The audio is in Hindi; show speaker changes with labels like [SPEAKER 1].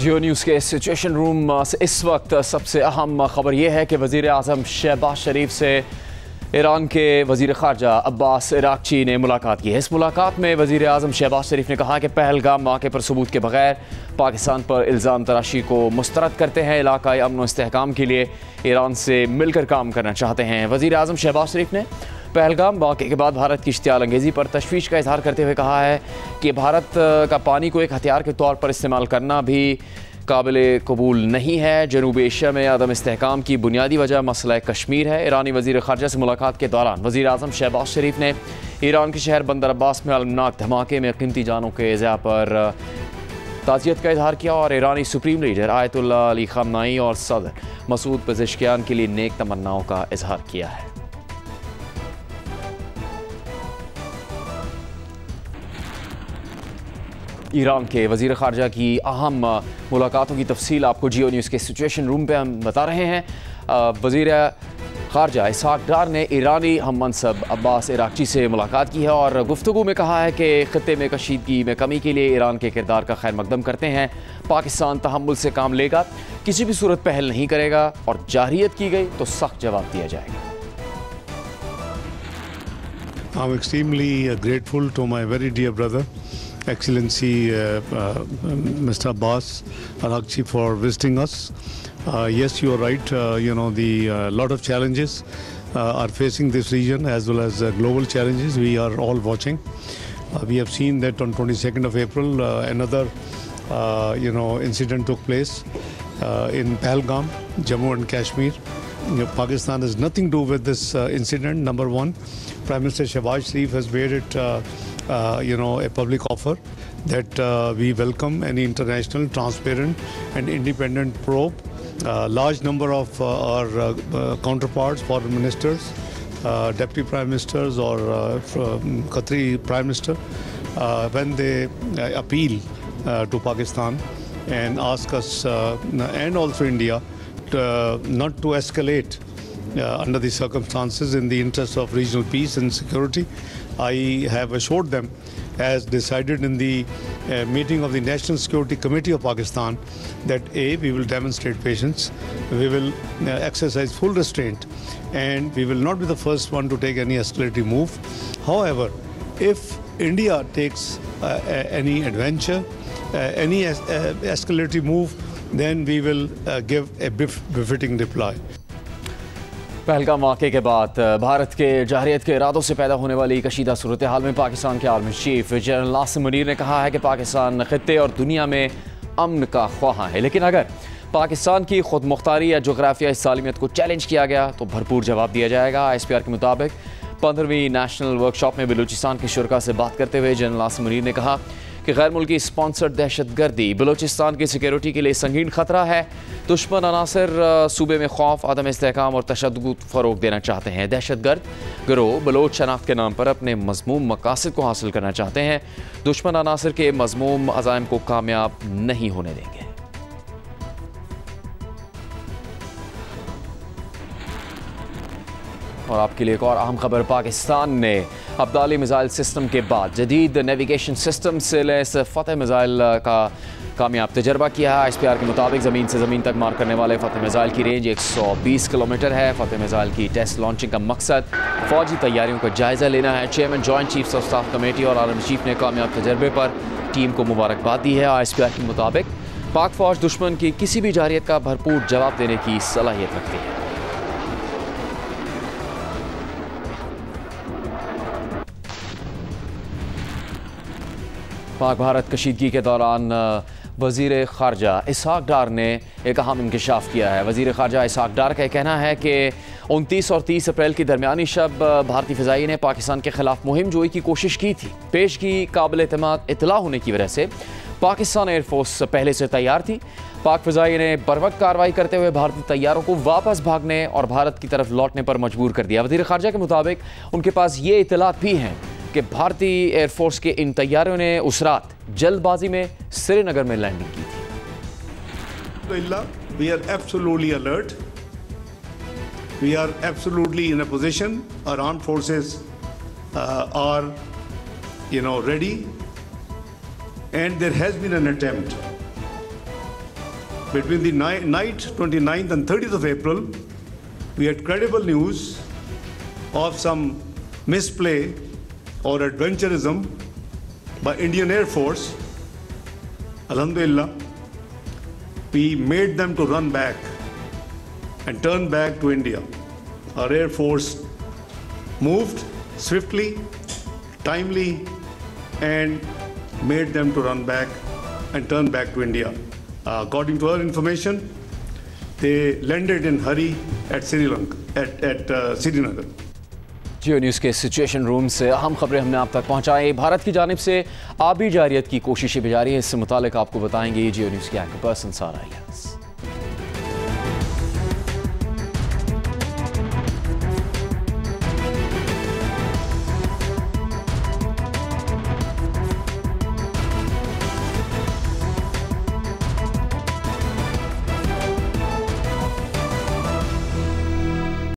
[SPEAKER 1] जियो न्यूज़ के सिचुएशन रूम से इस वक्त सबसे अहम खबर यह है कि वज़ीर आज़म शहबाज शरीफ से ईरान के वज़ीर ख़ारजा अब्बास इराक़ची ने मुलाकात की है। इस मुलाकात में वज़ीर आज़म शहबाज शरीफ ने कहा कि पहलगाम वाक़े पर सबूत के बगैर पाकिस्तान पर इल्ज़ाम तराशी को मुस्तरद करते हैं, इलाक़ाई अमन व इस्तेहकाम के लिए ईरान से मिलकर काम करना चाहते हैं। वज़ीर आज़म शहबाज शरीफ ने पहलगाम वाक़े के बाद भारत की इश्तियाल अंगेज़ी पर तशवीश का इजहार करते हुए कहा है कि भारत का पानी को एक हथियार के तौर पर इस्तेमाल करना भी काबिल कबूल नहीं है। जनूबी एशिया में अदम इस्तेहकाम की बुनियादी वजह मसला कश्मीर है। ईरानी वज़ीर ख़ारजा से मुलाकात के दौरान वज़ीर आज़म शहबाज शरीफ ने ईरान के शहर बंदर अब्बास में अलमनाक धमाके में कीमती जानों के ज़िया पर ताज़ियत का इजहार किया और ईरानी सुप्रीम लीडर आयतुल्लाह अली ख़ामनेई और सदर मसूद पेज़ेश्कियान के लिए नेक तमन्नाओं का इजहार किया है। ईरान के वज़ीर ख़ारजा की अहम मुलाकातों की तफसील आपको जियो न्यूज़ के सिचुएशन रूम पे हम बता रहे हैं। वज़ीर ख़ारजा इसहाक़ डार ने ईरानी हम मनसब अब्बास इराक़ची से मुलाकात की है और गुफ्तगू में कहा है कि ख़ित्ते में कशीदगी में कमी के लिए ईरान के किरदार का खैर मकदम करते हैं। पाकिस्तान तहम्मुल से काम लेगा, किसी भी सूरत पहल नहीं करेगा और जारहियत की गई तो सख्त जवाब दिया जाएगा।
[SPEAKER 2] I'm extremely grateful to my very dear brother, Excellency Mr. Abbas Irakchi, for visiting us. Yes, you are right. The lot of challenges are facing this region as well as global challenges. We are all watching. We have seen that on 22nd of April, another incident took place in Pahalgam, Jammu and Kashmir. Pakistan has nothing to do with this incident. Number one, Prime Minister Shehbaz Sharif has made it, a public offer that we welcome any international, transparent and independent probe. Large number of our counterparts, foreign ministers, deputy prime ministers or Qatari prime minister, when they appeal to Pakistan and ask us and also India not to escalate under the circumstances in the interest of regional peace and security, I have assured them, as decided in the meeting of the National Security Committee of Pakistan, that we will demonstrate patience, we will exercise full restraint, and we will not be the first one to take any escalating move. However, if India takes any adventure, any escalating move, then we will give a befitting reply.
[SPEAKER 1] Pahalgam वाक़े के बाद भारत के जारहियत के इरादों से पैदा होने वाली कशीदा सूरत हाल में पाकिस्तान के army chief general Nasir Munir ने कहा है कि पाकिस्तान खित्ते और दुनिया में अमन का ख्वाह है, लेकिन अगर पाकिस्तान की खुद मुख्तारी या जोग्राफियाई सालिमियत को चैलेंज किया गया तो भरपूर जवाब दिया जाएगा। ISPR के मुताबिक 15वीं नेशनल वर्कशॉप में बलूचिस्तान के शुरा से बात करते हुए जनरल नासिर मुनीर ने कहा कि गैर मुल्की स्पॉन्सर्ड दहशतगर्दी बलूचिस्तान की सिक्योरिटी के लिए संगीन खतरा है। दुश्मन अनासर सूबे में खौफ, अदम इस्तेहकाम और तशद्दुद फ़रोग़ देना चाहते हैं। दहशतगर्द गिरोह बलोच शनाख्त के नाम पर अपने मज़मूम मकासद को हासिल करना चाहते हैं। दुश्मन अनासर के मज़मूम अज़ाइम को कामयाब नहीं होने देंगे। और आपके लिए एक और अहम खबर, पाकिस्तान ने अब्दाली मिसाइल सिस्टम के बाद जदीद नेविगेशन सिस्टम से लैस फतेह मिसाइल का कामयाब तजर्बा किया है। ISPR के मुताबिक ज़मीन से ज़मीन तक मार करने वाले फतेह मिसाइल की रेंज 120 किलोमीटर है। फतेह मिसाइल की टेस्ट लॉन्चिंग का मकसद फ़ौजी तैयारियों का जायज़ा लेना है। Chairman joint chiefs of staff committee और आर्मी चीफ ने कामयाब तजर्बे पर टीम को मुबारकबाद दी है। ISPR के मुताबिक पाक फ़ौज दुश्मन की किसी भी जारहियत का भरपूर जवाब देने की सलाहियत रखती है। पाक भारत कशीदगी के दौरान वज़ीर ख़ारजा इसहाक़ डार ने एक अहम इंकशाफ किया है। वज़ीर ख़ारजा इसहाक़ डार का कहना है कि 29 और 30 अप्रैल की दरमियानी शब भारतीय फ़िज़ाई ने पाकिस्तान के ख़िलाफ़ मुहिम जोई की कोशिश की थी। पेशगी काबिल एतमाद इतला होने की वजह से पाकिस्तान एयरफोर्स पहले से तैयार थी। पाक फ़िज़ाई ने बरवक्त कार्रवाई करते हुए भारतीय तैयारों को वापस भागने और भारत की तरफ लौटने पर मजबूर कर दिया। वज़ीर ख़ारजा के मुताबिक उनके पास ये इतलात भी हैं कि भारतीय एयरफोर्स के इन तैयारों ने उस रात जल्दबाजी में श्रीनगर में लैंडिंग की थी।
[SPEAKER 3] We are absolutely alert. We are absolutely in a position. Our armed forces are, ready. And there has been an attempt Between the night 29th and 30th of April, we had credible news of some misplay or adventurism by Indian Air Force. Alhamdulillah, we made them to run back and turn back to India. Our Air Force moved swiftly, timely, and made them to run back and turn back to India. According to our information, they landed in hurry at Sri Lanka, at Srinagar.
[SPEAKER 1] Jio news के सिचुएशन रूम से अहम खबरें हमने आप तक पहुंचाई। भारत की जानिब से आबी जारियत की कोशिशें भी जारी है। इससे मुतालिक आपको बताएंगे जियो न्यूज़ की एंकर पर्सन सारा इलियास।